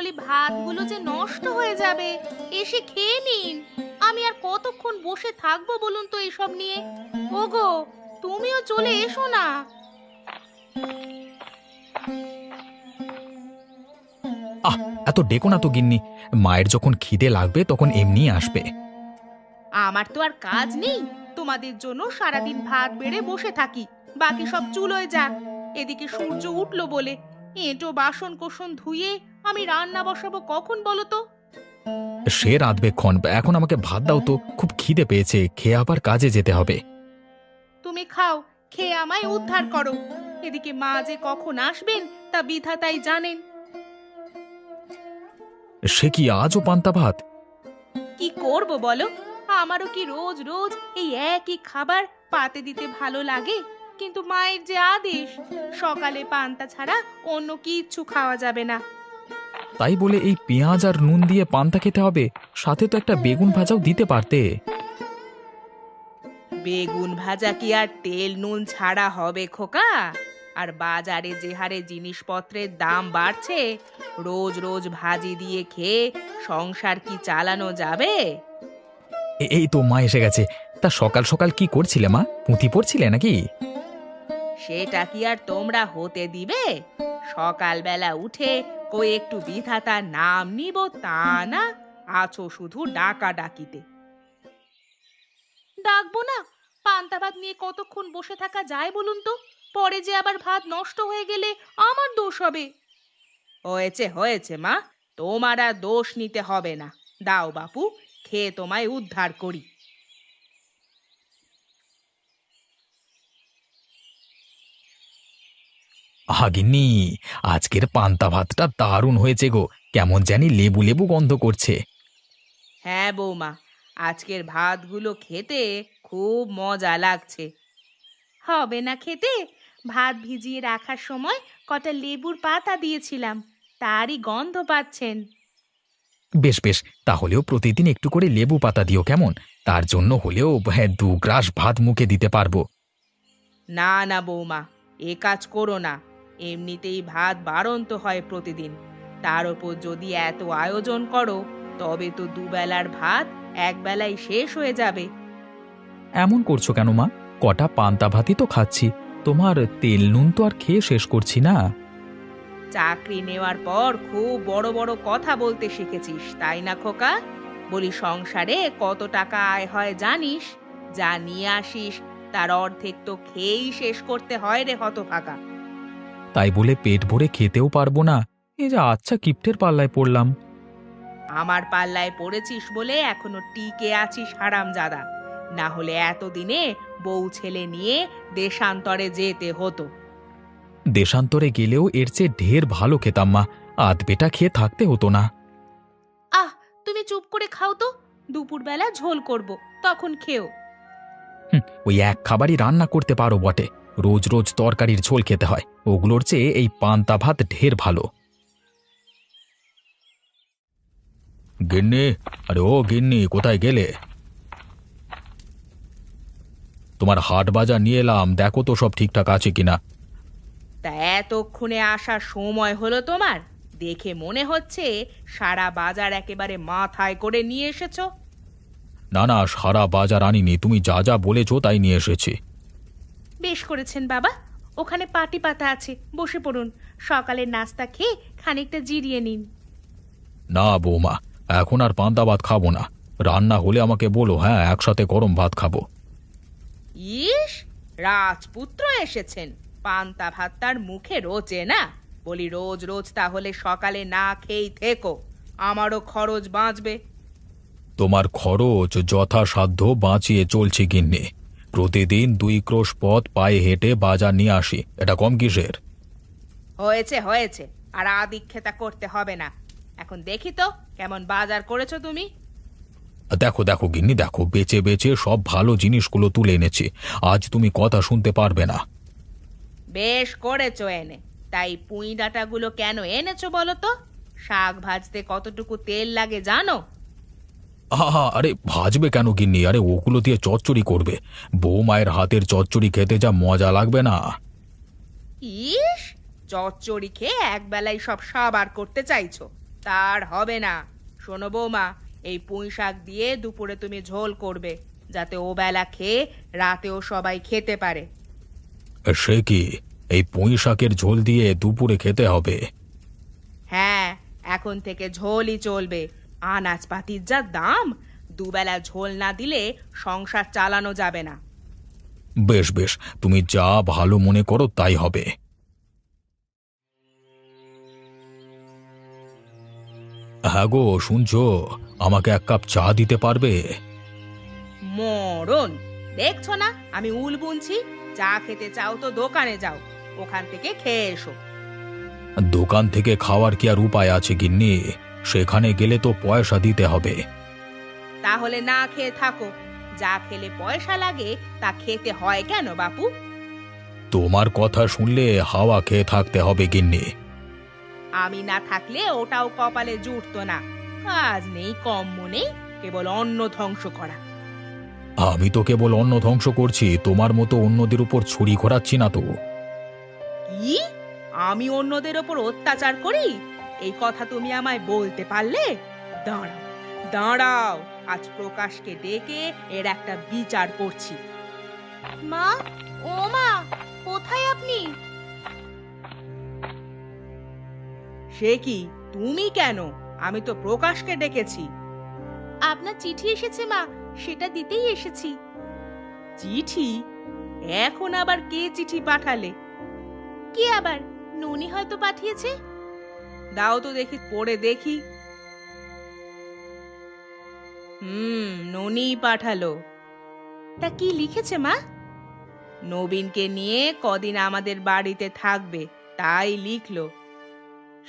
বলি ভাতগুলো যে নষ্ট হয়ে যাবে, এসে খেয়ে নিন। আমি আর কতক্ষণ বসে থাকবো বলুন তো এইসব নিয়ে। ওগো, তুমিও চলে এসো না। আহ, এত ডেকো না তো গিন্নি। মায়ের যখন খিদে লাগবে তখন এমনি আসবে। আমার তো আর কাজ নেই, তোমাদের জন্য সারাদিন ভাত বেড়ে বসে থাকি। বাকি সব চুলোয় যাক। এদিকে সূর্য উঠলো বলে এঁটো বাসন কোসন ধুয়ে আমি রান্না বসাবো কখন বলো তো? সে রাঁধবেক্ষণ, এখন আমাকে ভাত দাও তো, খুব খিদে পেয়েছে, খেয়ে আবার কাজে যেতে হবে। তুমি খাও, খেয়ে আমায় উদ্ধার করো। এদিকে মা যে কখন আসবেন তা বিধাতাই জানেন। সে কি আজও পান্তা ভাত? কি করব বলো? আমারও কি রোজ রোজ এই একই খাবার পাতে দিতে ভালো লাগে? কিন্তু মায়ের যে আদেশ, সকালে পান্তা ছাড়া অন্য কিচ্ছু খাওয়া যাবে না। তাই বলে এই পেঁয়াজ আর নুন দিয়ে পান্তা খেতে হবে? সাথে তো একটা বেগুন ভাজাও দিতে পারতে। বেগুন ভাজা কি আর তেল নুন ছাড়া হবে খোকা? আর বাজারে যে হারে জিনিসপত্রের দাম বাড়ছে, রোজ রোজ ভাজি দিয়ে খেয়ে সংসার কি চালানো যাবে? এই তো মা এসে গেছে। তা সকাল সকাল কি করছিলে মা? পুঁথি পড়ছিলে নাকি? সেটা কি আর তোমরা হতে দিবে? সকালবেলা উঠে কই একটু বিধাতার নাম নিব তা না, আছো শুধু ডাকা ডাকিতে। ডাকবো না? পান্তা ভাত নিয়ে কতক্ষণ বসে থাকা যায় বলুন তো? পরে যে আবার ভাত নষ্ট হয়ে গেলে আমার দোষ হবে। হয়েছে হয়েছে মা, তোমার আর দোষ নিতে হবে না। দাও বাপু, খেয়ে তোমায় উদ্ধার করি। গিন্নি, আজকের পান্তা ভাতটা দারুণ হয়েছে গো। কেমন জানি লেবু লেবু গন্ধ করছে। হ্যাঁ বৌমা, আজকের ভাতগুলো খেতে খুব মজা লাগছে। হবে না খেতে? ভাত ভিজিয়ে রাখার সময় কটা লেবুর পাতা দিয়েছিলাম, তারই গন্ধ পাচ্ছেন। বেশ বেশ, তাহলেও প্রতিদিন একটু করে লেবু পাতা দিও কেমন? তার জন্য হলেও হ্যাঁ, 2 গ্রাস ভাত মুখে দিতে পারবো। না না বৌমা, এ কাজ করো না। এমনিতেই ভাত বাড়ন্ত হয় প্রতিদিন, তার ওপর যদি এত আয়োজন করো তবে তো দুবেলার ভাত একবেলায় শেষ হয়ে যাবে। এমন করছো কেন মা? কটা পান্তা ভাতই তো খাচ্ছি, তোমার তেল নুন তো আর খেয়ে শেষ করছি না। চাকরি নেওয়ার পর খুব বড় বড় কথা বলতে শিখেছিস তাই না খোকা? বলি সংসারে কত টাকা আয় হয় জানিস? যা নিয়ে আসিস তার অর্ধেক তো খেয়েই শেষ করতে হয় রে হতভাগা। তাই বলে পেট ভরে খেতেও পারবো না? এই যে আচ্ছা কিপ্টের পাল্লায় পড়লাম। আমার পাল্লায় পড়েছিস বলে এখনো টিকে আছিস হারামজাদা, না হলে এতদিনে বউ ছেলে নিয়ে দেশান্তরে যেতে হতো। দেশান্তরে গেলেও এর চেয়ে ঢের ভালো খেতাম মা, আধ বেটা খেয়ে থাকতে হতো না। আহ, তুমি চুপ করে খাও তো। দুপুরবেলা ঝোল করব, তখন খেও। ওই এক খাবারই রান্না করতে পারো বটে, রোজ রোজ তরকারির ঝোল খেতে হয়। ওগুলোর চেয়ে এই পান্তা ভাত ঢের ভালো। গিন্নি, আরে ও গিন্নি, কোথায় গেলে? তোমার হাট বাজার নিয়ে এলাম, দেখো তো সব ঠিকঠাক আছে কিনা। তা এতক্ষণে আসার সময় হলো তোমার? দেখে মনে হচ্ছে সারা বাজার একেবারে মাথায় করে নিয়ে এসেছো। না না, সারা বাজার আনিনি, তুমি যা যা বলেছো তাই নিয়ে এসেছি। বেশ করেছেন বাবা, ওখানে পাটি পাতা আছে, বসে পড়ুন। সকালের নাস্তা খেয়ে খানিকটা জিরিয়ে নিন। না বৌমা, এখন আর পান্তা ভাত খাবো না। রান্না হলে আমাকে বলো, হ্যাঁ, একসাথে গরম ভাত খাবো। ইস, রাজপুত্র এসেছেন, পান্তা ভাত তার মুখে রোচে না। বলি রোজ রোজ তাহলে সকালে না খেয়েই থেকো, আমারও খরচ বাঁচবে। তোমার খরচ যথাসাধ্য বাঁচিয়ে চলছি গিন্নি। প্রতিদিন 2 ক্রোশ পথ পায়ে হেঁটে বাজার নিয়ে আসি, এটা কম কিসের? হয়েছে হয়েছে, আর আদিক্ষেতা করতে হবে না। এখন দেখি তো কেমন বাজার করেছো তুমি। দেখো দেখো গিন্নি, দেখো, বেচে বেচে সব ভালো জিনিসগুলো তুলে এনেছি। আজ তুমি কথা শুনতে পারবে না। বেশ করেছো এনে। তাই পুঁই ডাঁটাগুলো কেন এনেছো বলো তো? শাক ভাজতে কতটুকু তেল লাগে জানো? আহা, আরে ভাজবে কেন গিন্নি? আরে ওগুলো দিয়ে চচ্চড়ি করবে। বৌমায়ের হাতের চচ্চড়ি খেতে যা মজা লাগবে না। ইস, চচ্চড়ি খেয়ে একবেলায় সব সাবার করতে চাইছো? তার হবে না। শোনো বৌমা, এই পুঁই শাক দিয়ে দুপুরে তুমি ঝোল করবে, যাতে ও বেলা খেয়ে রাতেও সবাই খেতে পারে। সে কি, এই পুঁই শাকের ঝোল দিয়ে দুপুরে খেতে হবে? হ্যাঁ, এখন থেকে ঝোলই চলবে। আনাজপাতির যা দাম, দুবেলা ঝোল না দিলে সংসার চালানো যাবে না। বেশ বেশ, তুমি যা ভালো মনে করো তাই হবে। হ্যাঁ গো, শুনছো? আমাকে এক কাপ চা দিতে পারবে? মরণ! দেখছো না আমি উল বুনছি? চা খেতে চাও তো দোকানে যাও, ওখান থেকে খেয়ে এসো। দোকান থেকে খাওয়ার কি আর উপায় আছে গিন্নি? সেখানে গেলে তো পয়সা দিতে হবে। তাহলে না খেয়ে থাকো। যা খেলে পয়সা লাগে তা খেতে হয় কেন বাপু? তোমার কথা শুনলে হাওয়া খেয়ে থাকতে হবে গিন্নি। আমি না থাকলে ওটাও কপালে জুটতো না। কাজ নেই, কম্ম নেই, কেবল অন্ন ধ্বংস করা। আমি তো কেবল অন্ন ধ্বংস করছি, তোমার মতো অন্যদের উপর ছুরি ঘোরাচ্ছি না তো। কি? আমি অন্যদের ওপর অত্যাচার করি? এই কথা তুমি আমায় বলতে পারলে? দাঁড়াও দাঁড়াও, আজ প্রকাশকে ডেকে এর একটা বিচার করছি। মা, ও মা, কোথায় আপনি? সে কি, তুমি কেন? আমি তো প্রকাশকে ডেকেছি। আপনার চিঠি এসেছে মা, সেটা দিতেই এসেছি। চিঠি? এখন আবার কে চিঠি পাঠালে? কি আবার, ননি হয়তো পাঠিয়েছে। দাও তো দেখি, পড়ে দেখি। ননি পাঠালো। তা কি লিখেছে মা? নবীনকে নিয়ে কদিন আমাদের বাড়িতে থাকবে, তাই লিখলো।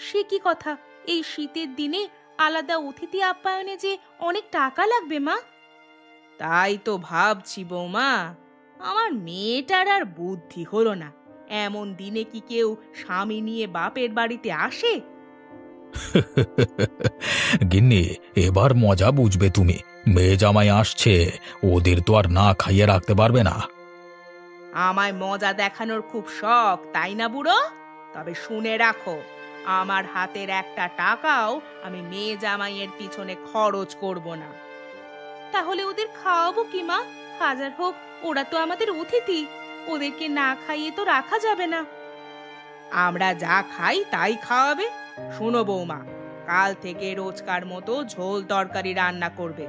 সে কি কথা! এই শীতের দিনে আলাদা অতিথি আপ্যায়নে যে অনেক টাকা লাগবে মা। তাই তো ভাবছি বৌমা, আমার মেয়েটার আর বুদ্ধি হলো না। এমন দিনে কি কেউ স্বামী নিয়ে বাপের বাড়িতে আসে? গিন্নি, এবার মজা বুঝবে তুমি। মেয়ে জামাই আসছে, ওদের তো আর না খাইয়ে রাখতে পারবে না। আমায় মজা দেখানোর খুব শখ, তাই না বুড়ো? তবে শুনে রাখো, আমার হাতের একটা টাকাও আমি মেয়ে জামাইয়ের পিছনে খরচ করব না। তাহলে ওদের খাওয়াবো কি মা? হাজার হোক ওরা তো আমাদের অতিথি, ওদেরকে না খাইয়ে তো রাখা যাবে না। আমরা যা খাই তাই খাওয়াবে। শোনো বৌমা, কাল থেকে রোজকার মতো ঝোল তরকারি রান্না করবে।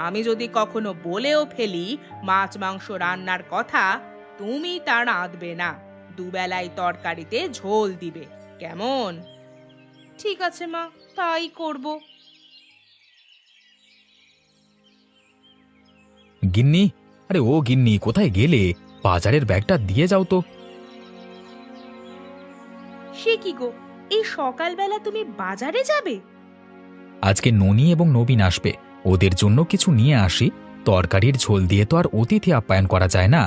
আমি যদি কখনো বলেও ফেলি মাছ মাংস রান্নার কথা, তুমি তা রাঁধবে না। দুবেলাই তরকারিতে ঝোল দিবে, কেমন? ঠিক আছে মা, তাই করব। গিন্নি, আরে ও গিন্নি, কোথায় গেলে? বাজারের ব্যাগটা দিয়ে যাও তো। সে কি গো, এই সকালবেলা তুমি বাজারে যাবে? আজকে ননি এবং নবীন আসবে, ওদের জন্য কিছু নিয়ে আসি। তরকারির ঝোল দিয়ে তো আর অতিথি আপ্যায়ন করা যায় না।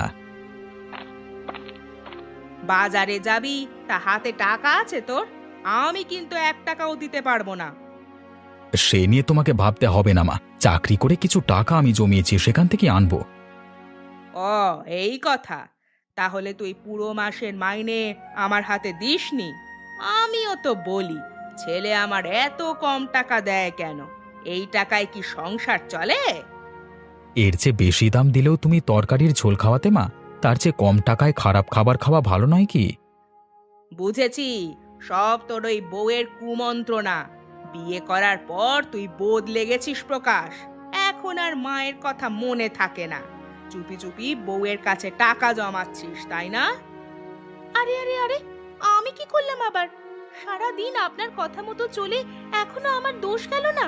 বাজারে যাবি তা হাতে টাকা আছে তোর? আমি কিন্তু 1 টাকাও দিতে পারবো না। সে নিয়ে তোমাকে ভাবতে হবে না মা, চাকরি করে কিছু টাকা আমি জমিয়েছি, সেখান থেকে আনবো। ও, এই কথা! তাহলে তুই পুরো মাসের মাইনে আমার হাতে দিসনি? আমিও তো বলি, ছেলে আমার এত কম টাকা দেয় কেন? এই টাকায় কি সংসার চলে? এর চেয়ে বেশি দাম দিলেও তুমি তরকারির ঝোল খাওয়াতে মা, তার চেয়ে কম টাকায় খারাপ খাবার খাওয়া ভালো নয় কি? বুঝেছি, সব তোর ওই বউয়ের কুমন্ত্রণা। বিয়ে করার পর তুই বদলে গেছিস প্রকাশ। এখন আর মায়ের কথা মনে থাকে না। চুপি চুপি বউয়ের কাছে টাকা জমাচ্ছিস, তাই না? আরে আরে আরে, আমি কি করলাম আবার? সারা দিন আপনার কথা মতো চলে এখনো আমার দোষ গেল না?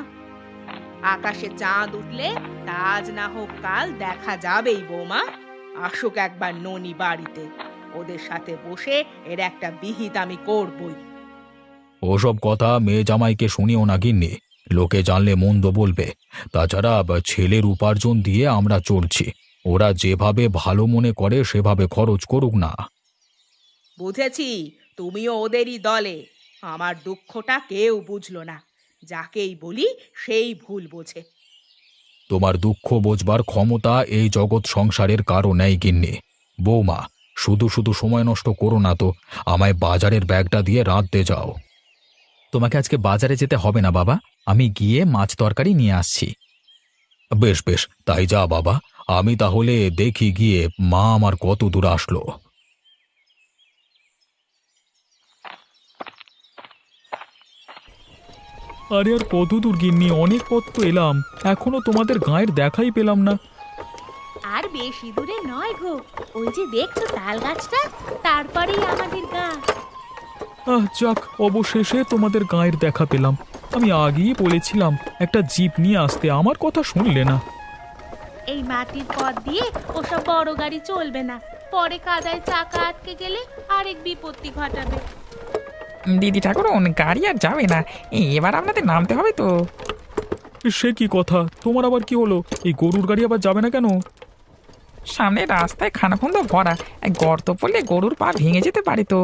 আকাশে চাঁদ উঠলে তা আজ না হোক কাল দেখা যাবেই বৌমা। আসুক একবার ননি বাড়িতে, ওদের সাথে বসে এর একটা বিহিত আমি করবই। ওসব কথা মেয়ে জামাইকে শুনিও না গিন্নি, লোকে জানলে মন্দ বলবে। তাছাড়া ছেলের উপার্জন দিয়ে আমরা চলছি, ওরা যেভাবে ভালো মনে করে সেভাবে খরচ করুক না। বুঝেছি, তুমিও ওদেরই দলে। আমার দুঃখটা কেউ বুঝলো না। যাকেই বলি সেই ভুল বোঝে। তোমার দুঃখ বোঝবার ক্ষমতা এই জগৎ সংসারের কারো নেই গিন্নি। বৌমা, শুধু শুধু সময় নষ্ট করো না তো, আমায় বাজারের ব্যাগটা দিয়ে রাঁধতে যাও। তোমাকে আজকে বাজারে যেতে হবে না বাবা, আমি গিয়ে মাছ তরকারি নিয়ে আসছি। বেশ বেশ, তাই যা বাবা। আমি তাহলে দেখি গিয়ে মা আমার কত দূর আসলো। আরে আর কত দূর গিন্নি, অনেক পথ তো এলাম, এখনো তোমাদের গায়ের দেখাই পেলাম না। আর বেশি দূরে নয় গো, ওই যে দেখছো তাল গাছটা, তারপরেই আমাদের গা। যাক, অবশেষে তোমাদের গায়ের দেখা পেলাম। আমি আগেই বলেছিলাম একটা জিপ নিয়ে আসতে, আমার কথা শুনলে না। এই মাটির পথ দিয়ে ওসব বড় গাড়ি চলবে না, পরে কাদায় চাকা আটকে গেলে আরেক বিপত্তি ঘটাবে। দিদি ঠাকুরন, গাড়ি আর যাবে না, এবার আপনাদের নামতে হবে তো। সে কি কথা, তোমার আবার কি হলো? এই গরুর গাড়ি আবার যাবে না কেন? সামনে রাস্তায় খানাখন্দ ভরা, গর্ত পড়লে গরুর পা ভেঙে যেতে পারে তো।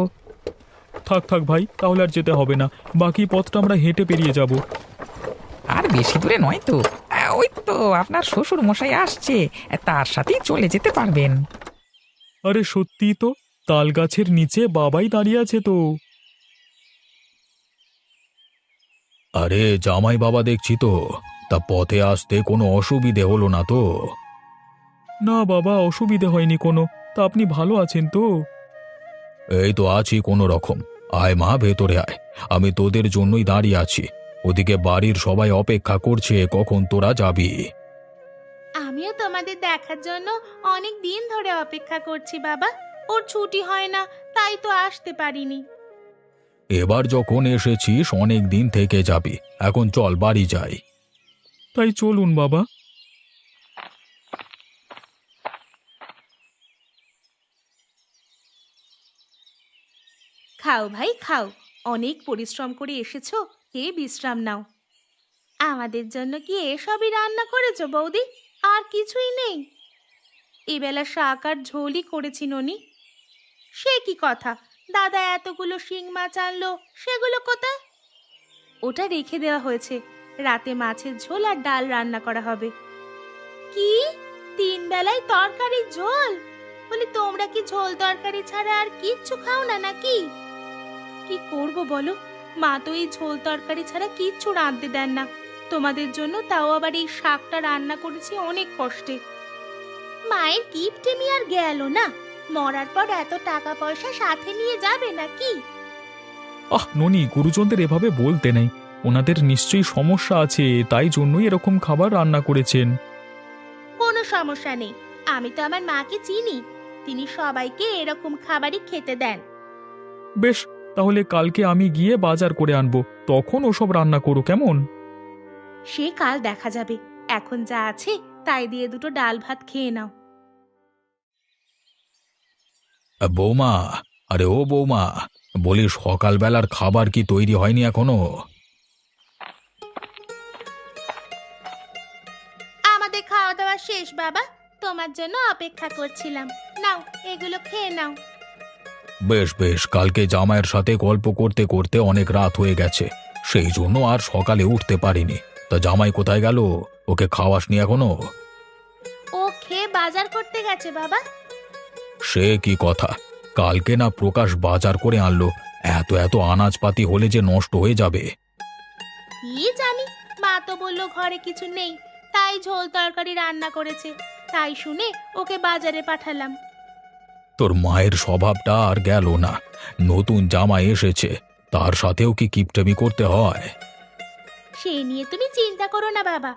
থাক থাক ভাই, তাহলে আর যেতে হবে না, বাকি পথটা আমরা হেঁটে পেরিয়ে যাব। আর বেশি দূরে নয় তো, ওই তো আপনার শ্বশুর মশাই আসছে, তার সাথেই চলে যেতে পারবেন। আরে সত্যি তো, তাল গাছের নিচে বাবাই দাঁড়িয়ে আছে তো। আরে জামাই বাবা দেখছি তো, তা পথে আসতে কোনো অসুবিধে হলো না তো? না বাবা, অসুবিধে হয়নি কোনো। তা আপনি ভালো আছেন তো? এই তো আছি কোনো রকম। আয় মা, ভেতরে আয়, আমি তোদের জন্যই দাঁড়িয়ে আছি। ওদিকে বাড়ির সবাই অপেক্ষা করছে কখন তোরা যাবি। আমিও তোমাদের দেখার জন্য অনেক দিন ধরে অপেক্ষা করছি বাবা, ওর ছুটি হয় না, তাই তো আসতে পারিনি। এবার যখন এসেছিস অনেক দিন থেকে যাবি, এখন চল বাড়ি যাই। তাই চলুন বাবা। খাও ভাই খাও, অনেক পরিশ্রম করে এসেছো, খেয়ে বিশ্রাম নাও। আমাদের জন্য কি এসবই রান্না করেছো বৌদি? আর কিছুই নেই? এবেলা শাক আর ঝোলই করেছি ননি। সে কি কথা, দাদা এতগুলো শিং মাছ আনলো, সেগুলো কোথায়? ওটা রেখে দেওয়া হয়েছে, রাতে মাছের ঝোল আর ডাল রান্না করা হবে। কি, 3 বেলায় তরকারির ঝোল? বলি তোমরা কি ঝোল তরকারি ছাড়া আর কিচ্ছু খাও না নাকি? কি করব বলো, মা তো এই ঝোল তরকারি ছাড়া কিচ্ছু রাঁধতে দেন না। তোমাদের জন্য তাও আবার এই শাকটা রান্না করেছি অনেক কষ্টে। মায়ের কিপটেমি আর গেল না, মরার পর এত টাকা পয়সা সাথে নিয়ে যাবে নাকি? ননি, গুরুজনদের এভাবে বলতে নেই, ওনাদের নিশ্চয়ই সমস্যা আছে, তাই জন্যই এরকম খাবার রান্না করেছেন। কোনো সমস্যা নেই, আমি তো আমার মাকে চিনি, তিনি সবাইকে এরকম খাবারই খেতে দেন। বেশ, তাহলে কালকে আমি গিয়ে বাজার করে আনবো, তখন ওসব রান্না করো কেমন? সে কাল দেখা যাবে, এখন যা আছে তাই দিয়ে দুটো ডাল ভাত খেয়ে নাও। বৌমা, আরে ও বৌমা, বলি সকালবেলার খাবার কি তৈরি হয়নি এখনো? আমাদের খাওয়া দাওয়া শেষ বাবা, তোমার জন্য অপেক্ষা করছিলাম, নাও এগুলো খেয়ে নাও। বেশ বেশ, কালকে জামাইয়ের সাথে গল্প করতে করতে অনেক রাত হয়ে গেছে, সেই জন্য আর সকালে উঠতে পারিনি। তা জামাই কোথায় গেল? ওকে খাওয়াসনি এখনো? ও খেয়ে বাজার করতে গেছে বাবা। সে কি কথা, কালকে না প্রকাশ বাজার করে আনলো, এত এত আনাজপাতি হলে যে নষ্ট হয়ে যাবে। কি জানি, মা তো বললো ঘরে কিছু নেই, তাই ঝোল তরকারি রান্না করেছে, তাই শুনে ওকে বাজারে পাঠালাম। তোর মায়ের স্বভাবটা আর গেল না, নতুন জামাই এসেছে, তার সাথেও কি কিপটেমি করতে হয়? সে নিয়ে তুমি চিন্তা করো না বাবা,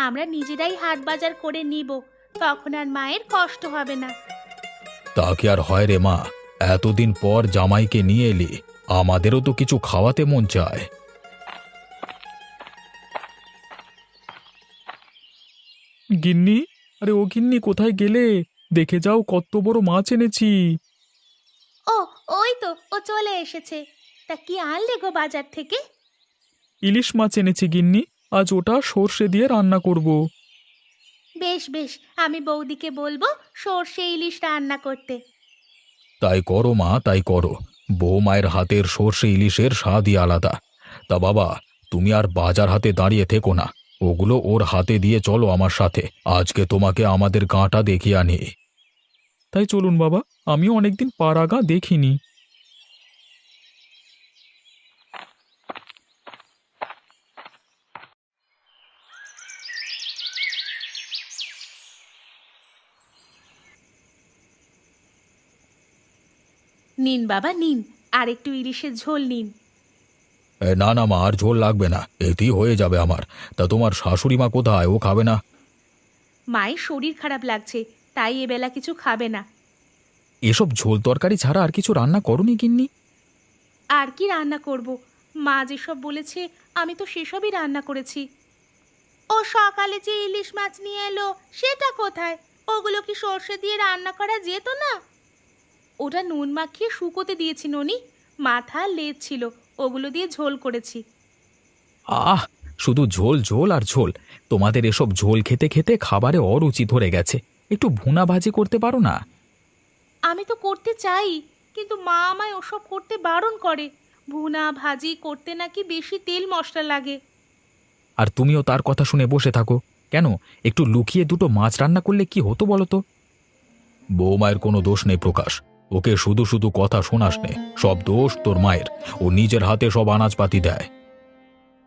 আমরা নিজেরাই হাট বাজার করে নিব, তখন আর মায়ের কষ্ট হবে না। তা কি আর হয় রে মা, এতদিন পর জামাইকে নিয়ে এলি, আমাদেরও তো কিছু খাওয়াতে মন চায়। গিন্নি, আরে ও গিন্নি, কোথায় গেলে? দেখে যাও কত বড় মাছ এনেছি। ও, ওই তো ও চলে এসেছে। তা কি আনলে গো বাজার থেকে? ইলিশ মাছ এনেছি গিন্নি, আজ ওটা সর্ষে দিয়ে রান্না করব। বেশ বেশ, আমি বৌদিকে বলবো সর্ষে ইলিশ রান্না করতে। তাই করো মা, তাই করো, বৌমায়ের হাতের সর্ষে ইলিশের স্বাদই আলাদা। তা বাবা, তুমি আর বাজার হাতে দাঁড়িয়ে থেকো না, ওগুলো ওর হাতে দিয়ে চলো আমার সাথে, আজকে তোমাকে আমাদের গাঁটা দেখিয়ে আনি। তাই চলুন বাবা, আমিও অনেকদিন পাড়া গাঁ দেখিনি। নিন বাবা নিন, আর একটু ইলিশের ঝোল নিন। না না মা, আর ঝোল লাগবে না, এতেই হয়ে যাবে আমার। তা তোমার শাশুড়ি মা কোথায়? ও খাবে না? মায়ের শরীর খারাপ লাগছে, তাই এবেলা কিছু খাবে না। এসব ঝোল তরকারি ছাড়া আর কিছু রান্না করনি গিন্নি? আর কি রান্না করব? মা যেসব বলেছে আমি তো সেসবই রান্না করেছি। ও সকালে যে ইলিশ মাছ নিয়ে এলো সেটা কোথায়? ওগুলো কি সর্ষে দিয়ে রান্না করা যেত না? ওটা নুন মাখিয়ে শুকোতে দিয়েছি ননি, মাথা লেজ ছিল, ওগুলো দিয়ে ঝোল করেছি। আহ, শুধু ঝোল ঝোল আর ঝোল! তোমাদের এসব ঝোল খেতে খেতে খাবারে অরুচি ধরে গেছে। একটু ভুনা ভাজি করতে পারো না? আমি তো করতে চাই, কিন্তু মা আমায় ওসব করতে বারণ করে। ভুনা ভাজি করতে নাকি বেশি তেল মশলা লাগে। আর তুমিও তার কথা শুনে বসে থাকো কেন? একটু লুকিয়ে দুটো মাছ রান্না করলে কি হতো বলো তো? বৌমায়ের কোনো দোষ নেই প্রকাশ, ওকে শুধু শুধু কথা শোনাস নে। সব দোষ তোর মায়ের, ও নিজের হাতে সব আনাজপাতি দেয়।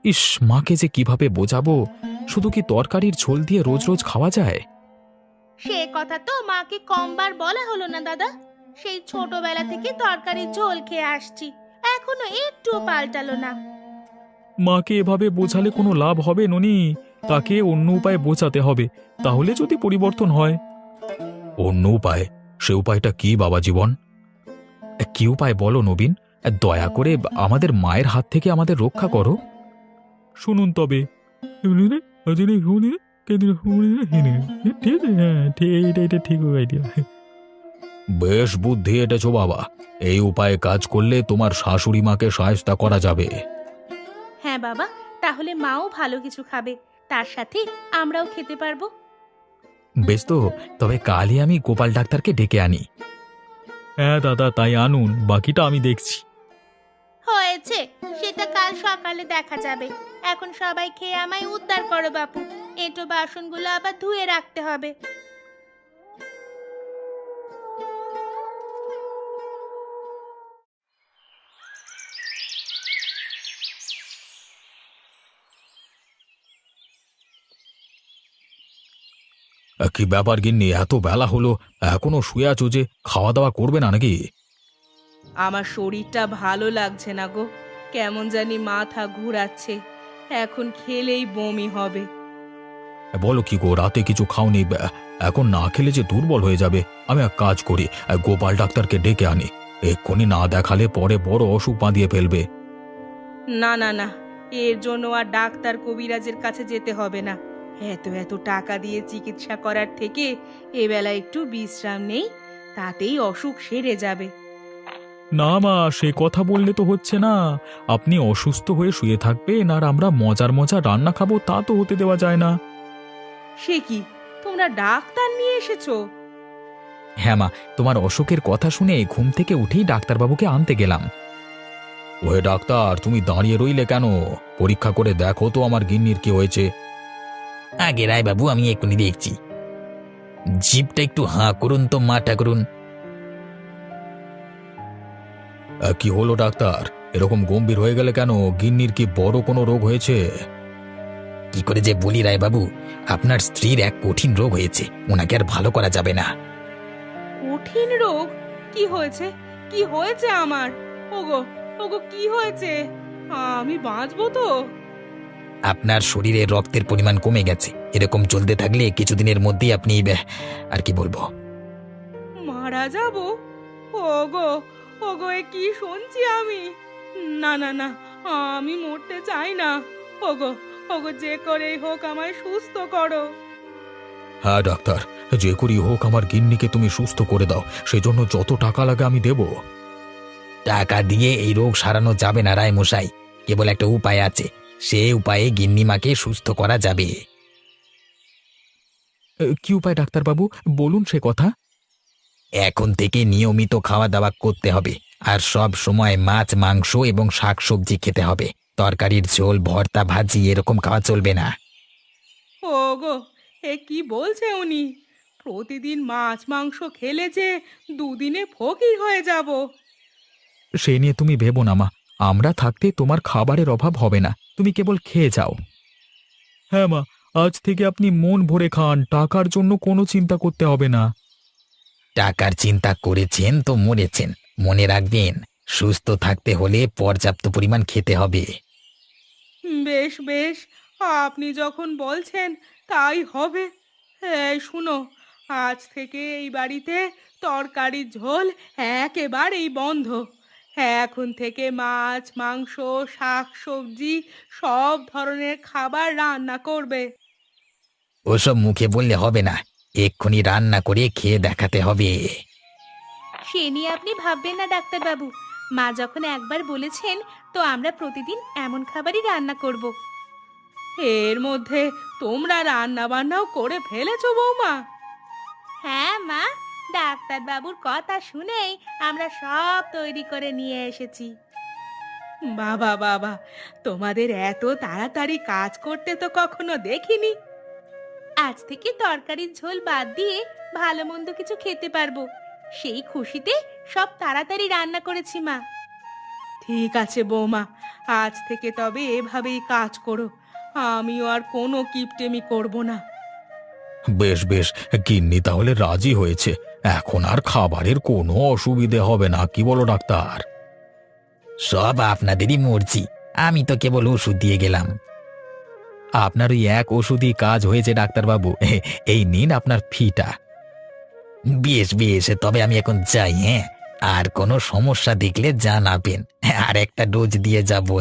ইস, মাকে যে কিভাবে বোঝাবো? শুধু কি তরকারির ঝোল দিয়ে রোজ রোজ খাওয়া যায়? সে কথা তো মাকে কমবার বলা হলো না দাদা। সেই ছোটবেলা থেকে তরকারির ঝোল খেয়ে আসছি, এখনো একটু পাল্টালো না। মাকে এভাবে বোঝালে কোনো লাভ হবে ননি, তাকে অন্য উপায়ে বোঝাতে হবে, তাহলে যদি পরিবর্তন হয়। অন্য উপায়? সে উপায়টা কি বাবা জীবন? কি উপায় বলো নবীন? দয়া করে আমাদের মায়ের হাত থেকে আমাদের রক্ষা করো। শুনুন তবে, বেশ বুদ্ধি এঁটেছো বাবা। এই উপায়ে কাজ করলে তোমার শাশুড়ি মাকে শায়েস্তা করা যাবে। হ্যাঁ বাবা, তাহলে মাও ভালো কিছু খাবে, তার সাথে আমরাও খেতে পারবো। বেশ তো, তবে কালই আমি গোপাল ডাক্তারকে ডেকে আনি। হ্যাঁ দাদা, তাই আনুন, বাকিটা আমি দেখছি। হয়েছে, সেটা কাল সকালে দেখা যাবে। এখন সবাই খেয়ে আমায় উদ্ধার করো বাপু, এঁটো বাসনগুলো আবার ধুয়ে রাখতে হবে। কি ব্যাপার গিন্নি, এত বেলা হলো এখনো শুয়ে আছো যে? খাওয়া দাওয়া করবে না নাকি? আমার শরীরটা ভালো লাগছে না গো, কেমন জানি মাথা ঘুরাচ্ছে, এখন খেলেই বমি হবে। বলো কি গো, রাতে কিছু খাওনি? এখন না খেলে যে দুর্বল হয়ে যাবে। আমি এক কাজ করি, গোপাল ডাক্তারকে ডেকে আনি। এক্ষুনি না দেখালে পরে বড় অসুখ বাঁধিয়ে ফেলবে। না না না, এর জন্য আর ডাক্তার কবিরাজের কাছে যেতে হবে না। এত এত টাকা দিয়ে চিকিৎসা করার থেকে এবেলা একটু বিশ্রাম নেই, তাতেই অসুখ সেরে যাবে। না মা, সে কথা বললে তো হচ্ছে না। আপনি অসুস্থ হয়ে শুয়ে থাকবেন আর আমরা মজার মজার রান্না খাবো, তা তো হতে দেওয়া যায় না। সে কি, তোমরা ডাক্তার নিয়ে এসেছো? হ্যাঁ মা, তোমার অসুখের কথা শুনে ঘুম থেকে উঠেই ডাক্তারবাবুকে আনতে গেলাম। ওহে ডাক্তার, তুমি দাঁড়িয়ে রইলে কেন? পরীক্ষা করে দেখো তো আমার গিন্নির কি হয়েছে। আগে রায় বাবু, আমি এক্ষুনি দেখছি। জিভটা একটু হাঁ করুন তো, মাটা করুন। কি হলো ডাক্তার, এরকম গম্ভীর হয়ে গেলে কেন? গিন্নির কি বড় কোনো রোগ হয়েছে? কি করে যে বলি রায় বাবু, আপনার স্ত্রীর এক কঠিন রোগ হয়েছে, ওনাকে আর ভালো করা যাবে না। কঠিন রোগ? কি হয়েছে? কি হয়েছে আমার? ওগো, ওগো, কি হয়েছে? আমি বাঁচবো তো? আপনার শরীরে রক্তের পরিমাণ কমে গেছে, এরকম চলতে থাকলে কিছুদিনের মধ্যেই আপনি আর কি বলবো। মারা যাব? ওগো, ওগো, এ কি শুনছি আমি? না না না, আমি মরতে চাই না। ওগো, ওগো, যে করেই হোক আমায় সুস্থ করো। হ্যাঁ ডাক্তার, যে করি হোক আমার গিন্নিকে তুমি সুস্থ করে দাও, সেজন্য যত টাকা লাগে আমি দেব। টাকা দিয়ে এই রোগ সারানো যাবে না রায় মশাই, কেবল একটা উপায় আছে, সে উপায়ে গিন্নিমাকে সুস্থ করা যাবে। কি উপায় ডাক্তারবাবু, বলুন সে কথা। এখন থেকে নিয়মিত খাওয়া দাওয়া করতে হবে, আর সব সময় মাছ মাংস এবং শাকসবজি খেতে হবে। তরকারির ঝোল ভর্তা ভাজি এরকম খাওয়া চলবে না। ওগো, এ কি বলছে উনি? প্রতিদিন মাছ মাংস খেলে যে দুদিনে ফকির হয়ে যাব। সে নিয়ে তুমি ভেবো না মা, আমরা থাকতে তোমার খাবারের অভাব হবে না, তুমি কেবল খেয়ে যাও। হ্যাঁ মা, আজ থেকে আপনি মন ভরে খান, টাকার জন্য কোনো চিন্তা করতে হবে না। টাকার চিন্তা করেছেন তো মরেছেন, মনে রাখবেন, সুস্থ থাকতে হলে পর্যাপ্ত পরিমাণ খেতে হবে। বেশ বেশ, আপনি যখন বলছেন তাই হবে। এই শুনো, আজ থেকে এই বাড়িতে তরকারির ঝোল একেবারেই বন্ধ। এখন থেকে মাছ মাংস শাক সবজি সব ধরনের খাবার রান্না করবে। ওসব মুখে বললে হবে না, এক্ষুনি রান্না করে খেয়ে দেখাতে হবে। সে নিয়ে আপনি ভাববেন না ডাক্তারবাবু। মা যখন একবার বলেছেন, তো আমরা প্রতিদিন এমন খাবারই রান্না করব। এর মধ্যে তোমরা রান্না বান্নাও করে ফেলেছো বৌমা? হ্যাঁ মা, ডাক্তারবাবুর কথা শুনেই আমরা সব তৈরি করে নিয়ে এসেছি। বাবা বাবা, তোমাদের এত তাড়াতাড়ি কাজ করতে তো কখনো দেখিনি। আজ থেকে তরকারির ঝোল বাদ দিয়ে ভালো মন্দ কিছু খেতে পারবো, সেই খুশিতে সব তাড়াতাড়ি রান্না করেছি মা। ঠিক আছে বৌমা, আজ থেকে তবে এভাবেই কাজ করো। আমিও আর কোনো কিপটেমি করব না। বেশ বেশ, গিন্নি তাহলে রাজি হয়েছে। এখন আর খাবারের কোনো অসুবিধে হবে না, কি বলো ডাক্তার? সব আপনাদেরই মর্জি, আমি তো কেবল ওষুধ দিয়ে গেলাম। আপনার ওই এক ওষুধই কাজ হয়েছে ডাক্তারবাবু। এই নিন আপনার ফিটা। বেশ বেশ, তবে আমি এখন যাই। হ্যাঁ, আর কোনো সমস্যা দেখলে জানাবেন, আর একটা ডোজ দিয়ে যাবো।